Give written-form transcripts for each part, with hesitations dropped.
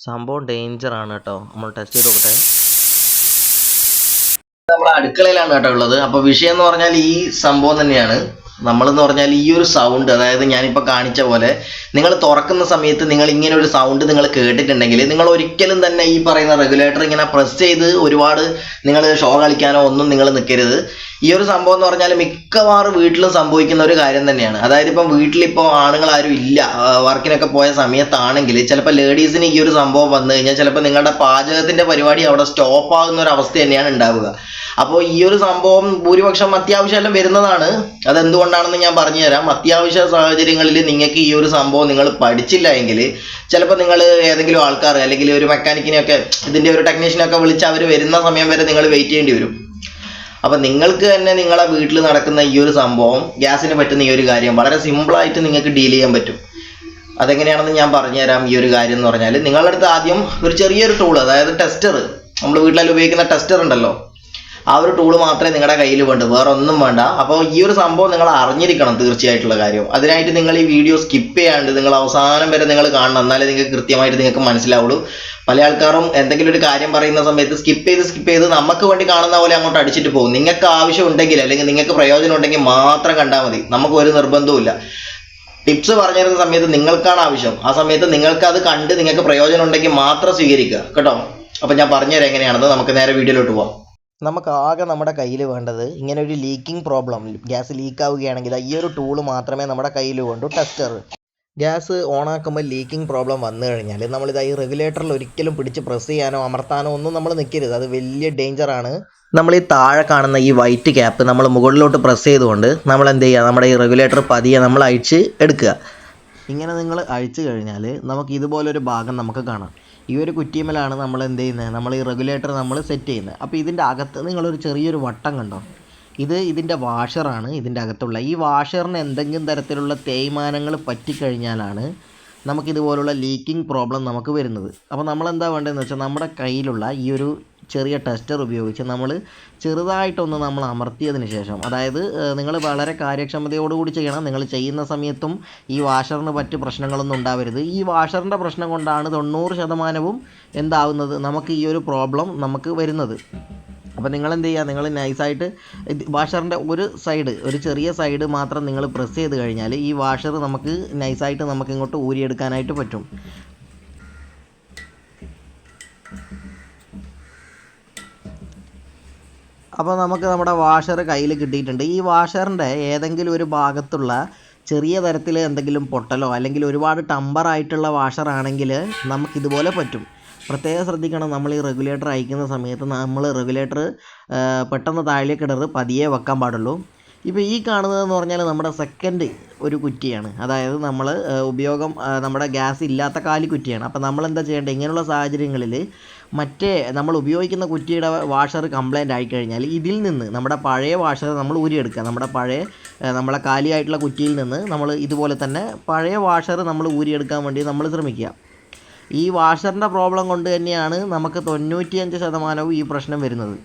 സംഭവം ഡേഞ്ചറാണ് കേട്ടോ. നമ്മൾ ടെസ്റ്റ് ചെയ്ത് നോക്കട്ടെ. നമ്മളെ അടുക്കളയിലാണ് കേട്ടോ ഉള്ളത്. അപ്പൊ വിഷയം എന്ന് പറഞ്ഞാൽ ഈ സംഭവം തന്നെയാണ്. നമ്മളെന്ന് പറഞ്ഞാൽ ഈ ഒരു സൗണ്ട്, അതായത് ഞാനിപ്പോൾ കാണിച്ച പോലെ നിങ്ങൾ തുറക്കുന്ന സമയത്ത് നിങ്ങൾ ഇങ്ങനെ ഒരു സൗണ്ട് നിങ്ങൾ കേട്ടിട്ടുണ്ടെങ്കിൽ നിങ്ങൾ ഒരിക്കലും തന്നെ ഈ പറയുന്ന റെഗുലേറ്റർ ഇങ്ങനെ പ്രസ് ചെയ്ത് ഒരുപാട് നിങ്ങൾ ഷോ കളിക്കാനോ ഒന്നും നിങ്ങൾ നിൽക്കരുത്. ഈ ഒരു സംഭവം എന്ന് പറഞ്ഞാൽ മിക്കവാറും വീട്ടിലും സംഭവിക്കുന്ന ഒരു കാര്യം തന്നെയാണ്. അതായത് ഇപ്പം വീട്ടിലിപ്പോൾ ആണുങ്ങൾ ആരും ഇല്ല, വർക്കിനൊക്കെ പോയ സമയത്താണെങ്കിൽ ചിലപ്പോൾ ലേഡീസിന് ഈ ഒരു സംഭവം വന്നു കഴിഞ്ഞാൽ ചിലപ്പോൾ നിങ്ങളുടെ പാചകത്തിന്റെ പരിപാടി അവിടെ സ്റ്റോപ്പ് ആകുന്ന ഒരു അവസ്ഥ തന്നെയാണ് ഉണ്ടാവുക. അപ്പോൾ ഈ ഒരു സംഭവം ഭൂരിപക്ഷം അത്യാവശ്യമെല്ലാം വരുന്നതാണ്. അതെന്തുകൊണ്ടാണെന്ന് ഞാൻ പറഞ്ഞു തരാം. അത്യാവശ്യ സാഹചര്യങ്ങളിൽ നിങ്ങൾക്ക് ഈ ഒരു സംഭവം നിങ്ങൾ പഠിച്ചില്ല എങ്കിൽ ചിലപ്പോൾ നിങ്ങൾ ഏതെങ്കിലും ആൾക്കാർ അല്ലെങ്കിൽ ഒരു മെക്കാനിക്കിനെയൊക്കെ ഇതിൻ്റെ ഒരു ടെക്നീഷ്യനൊക്കെ വിളിച്ച് അവർ വരുന്ന സമയം വരെ നിങ്ങൾ വെയിറ്റ് ചെയ്യേണ്ടി വരും. അപ്പം നിങ്ങൾക്ക് തന്നെ നിങ്ങളെ വീട്ടിൽ നടക്കുന്ന ഈ ഒരു സംഭവം, ഗ്യാസിന് പറ്റുന്ന ഈ ഒരു കാര്യം വളരെ സിമ്പിളായിട്ട് നിങ്ങൾക്ക് ഡീൽ ചെയ്യാൻ പറ്റും. അതെങ്ങനെയാണെന്ന് ഞാൻ പറഞ്ഞുതരാം. ഈ ഒരു കാര്യം എന്ന് പറഞ്ഞാൽ നിങ്ങളുടെ അടുത്ത് ആദ്യം ഒരു ചെറിയൊരു ടൂൾ, അതായത് ടെസ്റ്റർ, നമ്മൾ വീട്ടിലെല്ലാം ഉപയോഗിക്കുന്ന ടെസ്റ്റർ ഉണ്ടല്ലോ, ആ ഒരു ടൂള് മാത്രമേ നിങ്ങളുടെ കയ്യിൽ വേണ്ടൂ, വേറെ ഒന്നും വേണ്ട. അപ്പോൾ ഈ ഒരു സംഭവം നിങ്ങൾ അറിഞ്ഞിരിക്കണം തീർച്ചയായിട്ടുള്ള കാര്യം. അതിനായിട്ട് നിങ്ങൾ ഈ വീഡിയോ സ്കിപ്പ് ചെയ്യാണ്ട് നിങ്ങൾ അവസാനം വരെ നിങ്ങൾ കാണണം, എന്നാലേ നിങ്ങൾക്ക് കൃത്യമായിട്ട് നിങ്ങൾക്ക് മനസ്സിലാവുള്ളൂ. പല ആൾക്കാരും എന്തെങ്കിലും ഒരു കാര്യം പറയുന്ന സമയത്ത് സ്കിപ്പ് ചെയ്ത് നമുക്ക് വേണ്ടി കാണുന്ന പോലെ അങ്ങോട്ട് അടിച്ചിട്ട് പോകും. നിങ്ങൾക്ക് ആവശ്യം ഉണ്ടെങ്കിൽ അല്ലെങ്കിൽ നിങ്ങൾക്ക് പ്രയോജനം ഉണ്ടെങ്കിൽ മാത്രം കണ്ടാൽ മതി, നമുക്ക് ഒരു നിർബന്ധവും. ടിപ്സ് പറഞ്ഞു തരുന്ന സമയത്ത് നിങ്ങൾക്കാണ് ആവശ്യം, ആ സമയത്ത് നിങ്ങൾക്ക് അത് കണ്ട് നിങ്ങൾക്ക് പ്രയോജനം ഉണ്ടെങ്കിൽ മാത്രം സ്വീകരിക്കുക കേട്ടോ. അപ്പം ഞാൻ പറഞ്ഞുതരാം എങ്ങനെയാണെന്ന്. നമുക്ക് നേരെ വീഡിയോയിലോട്ട് പോവാം. നമുക്ക് ആകെ നമ്മുടെ കയ്യിൽ വേണ്ടത് ഇങ്ങനെ ഒരു ലീക്കിംഗ് പ്രോബ്ലം, ഗ്യാസ് ലീക്ക് ആവുകയാണെങ്കിൽ ഈ ഒരു ടൂള് മാത്രമേ നമ്മുടെ കയ്യിൽ വേണ്ടൂ, ടെസ്റ്റർ. ഗ്യാസ് ഓണാക്കുമ്പോൾ ലീക്കിംഗ് പ്രോബ്ലം വന്നു കഴിഞ്ഞാൽ നമ്മളിത് ഈ റെഗുലേറ്ററിൽ ഒരിക്കലും പിടിച്ച് പ്രസ് ചെയ്യാനോ അമർത്താനോ ഒന്നും നമ്മൾ നിൽക്കരുത്. അത് വലിയ ഡേഞ്ചറാണ്. നമ്മൾ ഈ താഴെ കാണുന്ന ഈ വൈറ്റ് ക്യാപ്പ് നമ്മൾ മുകളിലോട്ട് പ്രസ് ചെയ്തുകൊണ്ട് നമ്മൾ എന്ത് ചെയ്യുക, നമ്മുടെ ഈ റെഗുലേറ്റർ പതിയെ നമ്മൾ അഴിച്ച് എടുക്കുക. ഇങ്ങനെ നിങ്ങൾ അഴിച്ചു കഴിഞ്ഞാൽ നമുക്ക് ഇതുപോലൊരു ഭാഗം നമുക്ക് കാണാം. ഈ ഒരു കുറ്റിമേലാണ് നമ്മൾ എന്ത് ചെയ്യുന്നത്, നമ്മൾ ഈ റെഗുലേറ്റർ നമ്മൾ സെറ്റ് ചെയ്യുന്നത്. അപ്പോൾ ഇതിൻ്റെ അകത്ത് നിങ്ങളൊരു ചെറിയൊരു വട്ടം കണ്ടോ, ഇതിൻ്റെ വാഷറാണ്. ഇതിൻ്റെ അകത്തുള്ള ഈ വാഷറിന് എന്തെങ്കിലും തരത്തിലുള്ള തേയ്മാനങ്ങൾ പറ്റിക്കഴിഞ്ഞാലാണ് നമുക്കിതുപോലുള്ള ലീക്കിംഗ് പ്രോബ്ലം നമുക്ക് വരുന്നത്. അപ്പോൾ നമ്മളെന്താ വേണ്ടതെന്ന് വെച്ചാൽ നമ്മുടെ കയ്യിലുള്ള ഈ ഒരു ചെറിയ ടെസ്റ്റർ ഉപയോഗിച്ച് നമ്മൾ ചെറുതായിട്ടൊന്ന് നമ്മൾ അമർത്തിയതിന് ശേഷം, അതായത് നിങ്ങൾ വളരെ കാര്യക്ഷമതയോടുകൂടി ചെയ്യണം. നിങ്ങൾ ചെയ്യുന്ന സമയത്തും ഈ വാഷറിന് മറ്റ് പ്രശ്നങ്ങളൊന്നും ഉണ്ടാവരുത്. ഈ വാഷറിൻ്റെ പ്രശ്നം കൊണ്ടാണ് 90% എന്താവുന്നത്, നമുക്ക് ഈ ഒരു പ്രോബ്ലം നമുക്ക് വരുന്നത്. അപ്പോൾ നിങ്ങൾ എന്ത് ചെയ്യുക, നിങ്ങൾ നൈസായിട്ട് വാഷറിൻ്റെ ഒരു ചെറിയ സൈഡ് മാത്രം നിങ്ങൾ പ്രസ് ചെയ്ത് കഴിഞ്ഞാൽ ഈ വാഷർ നമുക്ക് നൈസായിട്ട് നമുക്ക് ഇങ്ങോട്ട് ഊരിയെടുക്കാനായിട്ട് പറ്റും. അപ്പോൾ നമുക്ക് നമ്മുടെ വാഷർ കയ്യിൽ കിട്ടിയിട്ടുണ്ട്. ഈ വാഷറിൻ്റെ ഏതെങ്കിലും ഒരു ഭാഗത്തുള്ള ചെറിയ തരത്തിൽ എന്തെങ്കിലും പൊട്ടലോ അല്ലെങ്കിൽ ഒരുപാട് ടമ്പറായിട്ടുള്ള വാഷറാണെങ്കിൽ നമുക്കിതുപോലെ പറ്റും. പ്രത്യേകം ശ്രദ്ധിക്കണം, നമ്മൾ ഈ റെഗുലേറ്റർ അയക്കുന്ന സമയത്ത് നമ്മൾ റെഗുലേറ്റർ പെട്ടെന്ന് താഴേക്ക് ഇടരുത്, പതിയെ വെക്കാൻ പാടുള്ളൂ. ഇപ്പോൾ ഈ കാണുന്നതെന്ന് പറഞ്ഞാൽ നമ്മുടെ സെക്കൻഡ് ഒരു കുറ്റിയാണ്, അതായത് നമ്മൾ നമ്മുടെ ഗ്യാസ് ഇല്ലാത്ത കാലി കുറ്റിയാണ്. അപ്പോൾ നമ്മൾ എന്താ ചെയ്യേണ്ടത്, ഇങ്ങനെയുള്ള സാഹചര്യങ്ങളിൽ നമ്മൾ ഉപയോഗിക്കുന്ന കുറ്റിയുടെ വാഷർ കംപ്ലൈൻ്റ് ആയിക്കഴിഞ്ഞാൽ ഇതിൽ നിന്ന് നമ്മുടെ പഴയ വാഷർ നമ്മൾ ഊരിയെടുക്കുക. നമ്മളെ കാലിയായിട്ടുള്ള കുറ്റിയിൽ നിന്ന് നമ്മൾ ഇതുപോലെ തന്നെ പഴയ വാഷർ നമ്മൾ ഊരിയെടുക്കാൻ വേണ്ടി നമ്മൾ ശ്രമിക്കുക. ഈ വാഷറിൻ്റെ പ്രോബ്ലം കൊണ്ട് തന്നെയാണ് നമുക്ക് 95% ഈ പ്രശ്നം വരുന്നത്.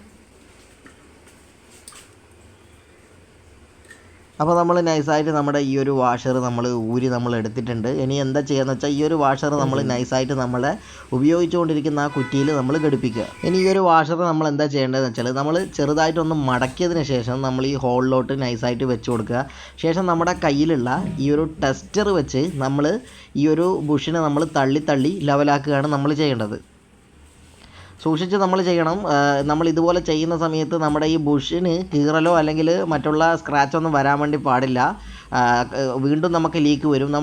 അപ്പോൾ നമ്മൾ നൈസായിട്ട് നമ്മുടെ ഈ ഒരു വാഷർ നമ്മൾ എടുത്തിട്ടുണ്ട്. ഇനി എന്താ ചെയ്യുകയെന്ന് വെച്ചാൽ ഈ ഒരു വാഷർ നമ്മൾ നൈസായിട്ട് നമ്മളെ ഉപയോഗിച്ചുകൊണ്ടിരിക്കുന്ന ആ കുറ്റിയിൽ നമ്മൾ ഘടിപ്പിക്കുക. ഇനി ഈ ഒരു വാഷർ നമ്മൾ എന്താ ചെയ്യേണ്ടതെന്ന് വെച്ചാൽ നമ്മൾ ചെറുതായിട്ടൊന്ന് മടക്കിയതിന് ശേഷം നമ്മൾ ഈ ഹോളിലോട്ട് നൈസായിട്ട് വെച്ച് കൊടുക്കുക. ശേഷം നമ്മുടെ കയ്യിലുള്ള ഈ ഒരു ടെസ്റ്റർ വെച്ച് നമ്മൾ ഈ ഒരു ബുഷിനെ നമ്മൾ തള്ളി ലെവലാക്കുകയാണ് നമ്മൾ ചെയ്യേണ്ടത്. സൂക്ഷിച്ച് നമ്മൾ ചെയ്യണം. നമ്മൾ ഇതുപോലെ ചെയ്യുന്ന സമയത്ത് നമ്മുടെ ഈ ബുഷിന് കീറലോ അല്ലെങ്കിൽ മറ്റുള്ള സ്ക്രാച്ചൊന്നും വരാൻ വേണ്ടി പാടില്ല. വീണ്ടും നമുക്ക് ലീക്ക് വരും.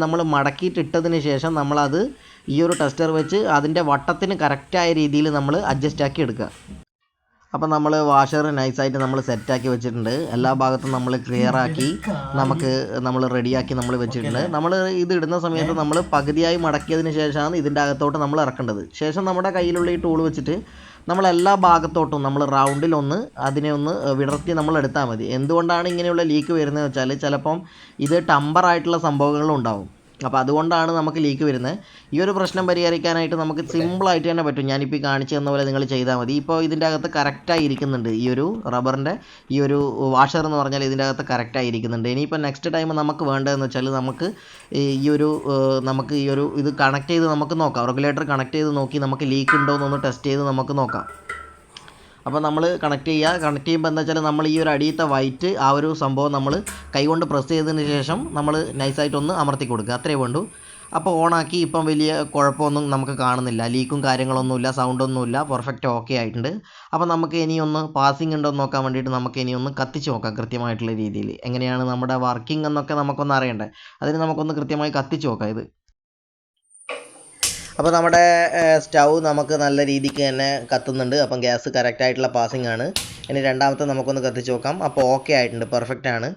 നമ്മൾ മടക്കിയിട്ടിട്ടതിന് ശേഷം നമ്മളത് ഈ ഒരു ടെസ്റ്റർ വെച്ച് അതിൻ്റെ വട്ടത്തിന് കറക്റ്റായ രീതിയിൽ നമ്മൾ അഡ്ജസ്റ്റ് ആക്കി എടുക്കുക. അപ്പോൾ നമ്മൾ വാഷർ നൈസായിട്ട് നമ്മൾ സെറ്റാക്കി വെച്ചിട്ടുണ്ട്. എല്ലാ ഭാഗത്തും നമ്മൾ ക്ലിയറാക്കി നമ്മൾ റെഡിയാക്കി നമ്മൾ വെച്ചിട്ടുണ്ട്. നമ്മൾ ഇത് ഇടുന്ന സമയത്ത് നമ്മൾ പകുതിയായി മടക്കിയതിന് ശേഷമാണ് ഇതിൻ്റെ അകത്തോട്ട് നമ്മൾ ഇറക്കേണ്ടത്. ശേഷം നമ്മുടെ കയ്യിലുള്ള ഈ ടൂൾ വെച്ചിട്ട് നമ്മൾ എല്ലാ ഭാഗത്തോട്ടും നമ്മൾ റൗണ്ടിലൊന്ന് അതിനെ ഒന്ന് വിടർത്തി നമ്മൾ എടുത്താൽ മതി. എന്തുകൊണ്ടാണ് ഇങ്ങനെയുള്ള ലീക്ക് വരുന്നതെന്ന് വെച്ചാൽ ചിലപ്പം ഇത് ടമ്പറായിട്ടുള്ള സംഭവങ്ങളും ഉണ്ടാവും. അപ്പോൾ അതുകൊണ്ടാണ് നമുക്ക് ലീക്ക് വരുന്നത്. ഈ ഒരു പ്രശ്നം പരിഹരിക്കാനായിട്ട് നമുക്ക് സിമ്പിളായിട്ട് തന്നെ പറ്റും. ഞാനിപ്പോൾ ഈ കാണിച്ചു തന്ന പോലെ നിങ്ങൾ ചെയ്താൽ മതി. ഇപ്പോൾ ഇതിൻ്റെ അകത്ത് കറക്റ്റായി ഇരിക്കുന്നുണ്ട്. ഈ ഒരു റബ്ബറിൻ്റെ ഈ ഒരു വാഷർ എന്ന് പറഞ്ഞാൽ ഇതിൻ്റെ അകത്ത് കറക്റ്റായി ഇരിക്കുന്നുണ്ട്. ഇനിയിപ്പോൾ നെക്സ്റ്റ് ടൈം നമുക്ക് വേണ്ടതെന്ന് വെച്ചാൽ നമുക്ക് ഈ ഒരു ഇത് കണക്ട് ചെയ്ത് നമുക്ക് നോക്കാം. റെഗുലേറ്റർ കണക്ട് ചെയ്ത് നോക്കി നമുക്ക് ലീക്ക് ഉണ്ടോ എന്നൊന്ന് ടെസ്റ്റ് ചെയ്ത് നമുക്ക് നോക്കാം. അപ്പോൾ നമ്മൾ കണക്ട് ചെയ്യുമ്പോൾ എന്താ വെച്ചാൽ നമ്മൾ ഈ ഒരു അടിയത്തെ വൈറ്റ് ആ ഒരു സംഭവം നമ്മൾ കൈകൊണ്ട് പ്രസ് ചെയ്തതിന് ശേഷം നമ്മൾ നൈസായിട്ടൊന്ന് അമർത്തി കൊടുക്കുക, അത്രയേ വേണ്ടൂ. അപ്പോൾ ഓണാക്കി ഇപ്പം വലിയ കുഴപ്പമൊന്നും നമുക്ക് കാണുന്നില്ല, ലീക്കും കാര്യങ്ങളൊന്നുമില്ല, സൗണ്ടൊന്നുമില്ല, പെർഫെക്റ്റ് ഓക്കെ ആയിട്ടുണ്ട്. അപ്പോൾ നമുക്ക് ഇനിയൊന്ന് പാസിംഗ് ഉണ്ടോ എന്ന് നോക്കാൻ വേണ്ടിയിട്ട് നമുക്ക് ഇനിയൊന്ന് കത്തിച്ച് നോക്കാം കൃത്യമായിട്ടുള്ള രീതിയിൽ. എങ്ങനെയാണ് നമ്മുടെ വർക്കിംഗ് എന്നൊക്കെ നമുക്കൊന്ന് അറിയണ്ടേ, അതിന് നമുക്കൊന്ന് കൃത്യമായി കത്തിച്ച് നോക്കാം ഇത്. അപ്പോൾ നമ്മുടെ സ്റ്റൗ നമുക്ക് നല്ല രീതിക്ക് തന്നെ കത്തുന്നുണ്ട്. അപ്പം ഗ്യാസ് കറക്റ്റായിട്ടുള്ള പാസിംഗ് ആണ്. ഇനി രണ്ടാമത്തെ നമുക്കൊന്ന് കത്തിച്ച് നോക്കാം. അപ്പോൾ ഓക്കെ ആയിട്ടുണ്ട്, പെർഫെക്റ്റ് ആണ്.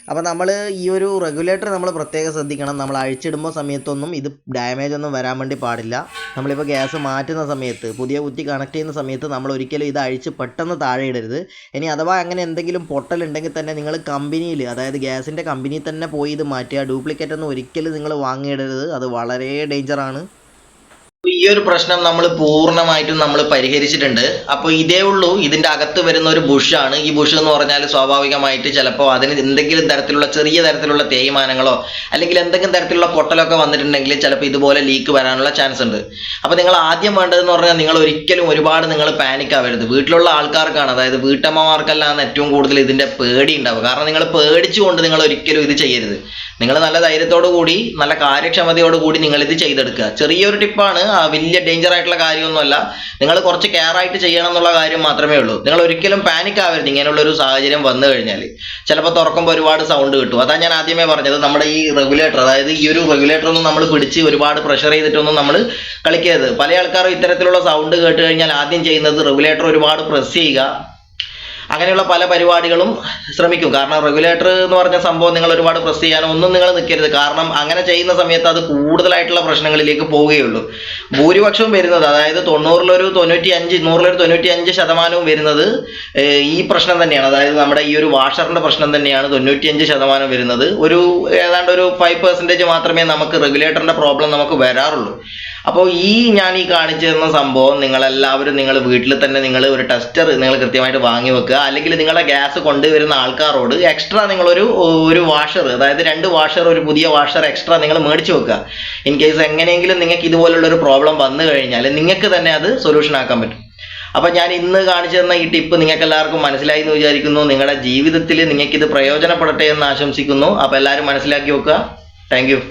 അപ്പോൾ നമ്മൾ ഈ ഒരു റെഗുലേറ്റർ നമ്മൾ പ്രത്യേകം ശ്രദ്ധിക്കണം. നമ്മൾ അഴിച്ചിടുമ്പോൾ സമയത്തൊന്നും ഇത് ഡാമേജ് ഒന്നും വരാൻ വേണ്ടി പാടില്ല. നമ്മളിപ്പോൾ ഗ്യാസ് മാറ്റുന്ന സമയത്ത്, പുതിയ കുറ്റി കണക്ട് ചെയ്യുന്ന സമയത്ത് നമ്മൾ ഒരിക്കലും ഇത് അഴിച്ച് പെട്ടെന്ന് താഴെ ഇടരുത്. ഇനി അഥവാ അങ്ങനെ എന്തെങ്കിലും പൊട്ടലുണ്ടെങ്കിൽ തന്നെ നിങ്ങൾ കമ്പനിയിൽ, അതായത് ഗ്യാസിൻ്റെ കമ്പനിയിൽ തന്നെ പോയി ഇത് മാറ്റുക. ഡ്യൂപ്ലിക്കേറ്റ് ഒന്നും ഒരിക്കലും നിങ്ങൾ വാങ്ങിയിടരുത്, അത് വളരെ ഡേഞ്ചറാണ്. ഈ ഒരു പ്രശ്നം നമ്മൾ പൂർണ്ണമായിട്ടും നമ്മൾ പരിഹരിച്ചിട്ടുണ്ട്. അപ്പോൾ ഇതേ ഉള്ളൂ, ഇതിന്റെ അകത്ത് വരുന്ന ഒരു ബുഷാണ്. ഈ ബുഷ് എന്ന് പറഞ്ഞാൽ സ്വാഭാവികമായിട്ട് ചിലപ്പോൾ അതിന് എന്തെങ്കിലും തരത്തിലുള്ള ചെറിയ തരത്തിലുള്ള തേയ്മാനങ്ങളോ അല്ലെങ്കിൽ എന്തെങ്കിലും തരത്തിലുള്ള പൊട്ടലൊക്കെ വന്നിട്ടുണ്ടെങ്കിൽ ചിലപ്പോൾ ഇതുപോലെ ലീക്ക് വരാനുള്ള ചാൻസ് ഉണ്ട്. അപ്പോൾ നിങ്ങൾ ആദ്യം വേണ്ടതെന്ന് പറഞ്ഞാൽ നിങ്ങൾ ഒരിക്കലും ഒരുപാട് നിങ്ങൾ പാനിക് ആവരുത്. വീട്ടിലുള്ള ആൾക്കാർക്കാണ്, അതായത് വീട്ടമ്മമാർക്കെല്ലാം ഏറ്റവും കൂടുതൽ ഇതിന്റെ പേടി ഉണ്ടാവുക. കാരണം നിങ്ങൾ പേടിച്ചുകൊണ്ട് നിങ്ങൾ ഒരിക്കലും ഇത് ചെയ്യരുത്. നിങ്ങൾ നല്ല ധൈര്യത്തോടു കൂടി നല്ല കാര്യക്ഷമതയോടു കൂടി നിങ്ങൾ ഇത് ചെയ്തെടുക്കുക. ചെറിയൊരു ടിപ്പാണ്, വലിയ ഡേഞ്ചർ ആയിട്ടുള്ള കാര്യമൊന്നുമല്ല. നിങ്ങൾ കുറച്ച് കെയർ ആയിട്ട് ചെയ്യണം എന്നുള്ള കാര്യം മാത്രമേ ഉള്ളൂ. നിങ്ങൾ ഒരിക്കലും പാനിക് ആവരുത്. ഇങ്ങനെയുള്ള ഒരു സാഹചര്യം വന്നു കഴിഞ്ഞാൽ ചിലപ്പോൾ തുറക്കുമ്പോൾ ഒരുപാട് സൗണ്ട് കിട്ടും. അതാ ഞാൻ ആദ്യമേ പറഞ്ഞത്, നമ്മുടെ ഈ റെഗുലേറ്റർ, അതായത് ഈ ഒരു റെഗുലേറ്റർ ഒന്നും നമ്മൾ പിടിച്ച് ഒരുപാട് പ്രഷർ ചെയ്തിട്ടൊന്നും നമ്മൾ കളിക്കരുത്. പല ആൾക്കാരും ഇത്തരത്തിലുള്ള സൗണ്ട് കേട്ട് കഴിഞ്ഞാൽ ആദ്യം ചെയ്യുന്നത് റെഗുലേറ്റർ ഒരുപാട് പ്രസ് ചെയ്യുക, അങ്ങനെയുള്ള പല പരിപാടികളും ശ്രമിക്കും. കാരണം റെഗുലേറ്റർ എന്ന് പറഞ്ഞ സംഭവം നിങ്ങൾ ഒരുപാട് പ്രസ് ചെയ്യാനോ ഒന്നും നിങ്ങൾ നിൽക്കരുത്. കാരണം അങ്ങനെ ചെയ്യുന്ന സമയത്ത് അത് കൂടുതലായിട്ടുള്ള പ്രശ്നങ്ങളിലേക്ക് പോവുകയുള്ളൂ. ഭൂരിപക്ഷവും വരുന്നത്, അതായത് 95% വരുന്നത് ഈ പ്രശ്നം തന്നെയാണ്. അതായത് നമ്മുടെ ഈ ഒരു വാഷറിന്റെ പ്രശ്നം തന്നെയാണ് 95% വരുന്നത്. ഏതാണ്ട് ഒരു 5% മാത്രമേ നമുക്ക് റെഗുലേറ്ററിന്റെ പ്രോബ്ലം നമുക്ക് വരാറുള്ളൂ. അപ്പോൾ ഞാൻ ഈ കാണിച്ചു തന്ന സംഭവം നിങ്ങളെല്ലാവരും നിങ്ങൾ വീട്ടിൽ തന്നെ നിങ്ങൾ ഒരു ടെസ്റ്റർ നിങ്ങൾ കൃത്യമായിട്ട് വാങ്ങി വെക്കുക. അല്ലെങ്കിൽ നിങ്ങളുടെ ഗ്യാസ് കൊണ്ടുവരുന്ന ആൾക്കാരോട് എക്സ്ട്രാ ഒരു വാഷർ, അതായത് 2 വാഷർ, ഒരു പുതിയ വാഷർ എക്സ്ട്രാ നിങ്ങൾ മേടിച്ച് വെക്കുക. ഇൻ കേസ് എങ്ങനെയെങ്കിലും നിങ്ങൾക്ക് ഇതുപോലുള്ള ഒരു പ്രോബ്ലം വന്നു കഴിഞ്ഞാൽ നിങ്ങൾക്ക് തന്നെ അത് സൊല്യൂഷൻ ആക്കാൻ പറ്റും. അപ്പോൾ ഞാൻ ഇന്ന് കാണിച്ചു തന്ന ഈ ടിപ്പ് നിങ്ങൾക്ക് എല്ലാവർക്കും മനസ്സിലായി എന്ന് വിചാരിക്കുന്നു. നിങ്ങളുടെ ജീവിതത്തിൽ നിങ്ങൾക്കിത് പ്രയോജനപ്പെടട്ടെ എന്ന് ആശംസിക്കുന്നു. അപ്പോൾ എല്ലാവരും മനസ്സിലാക്കി വെക്കുക. Thank you.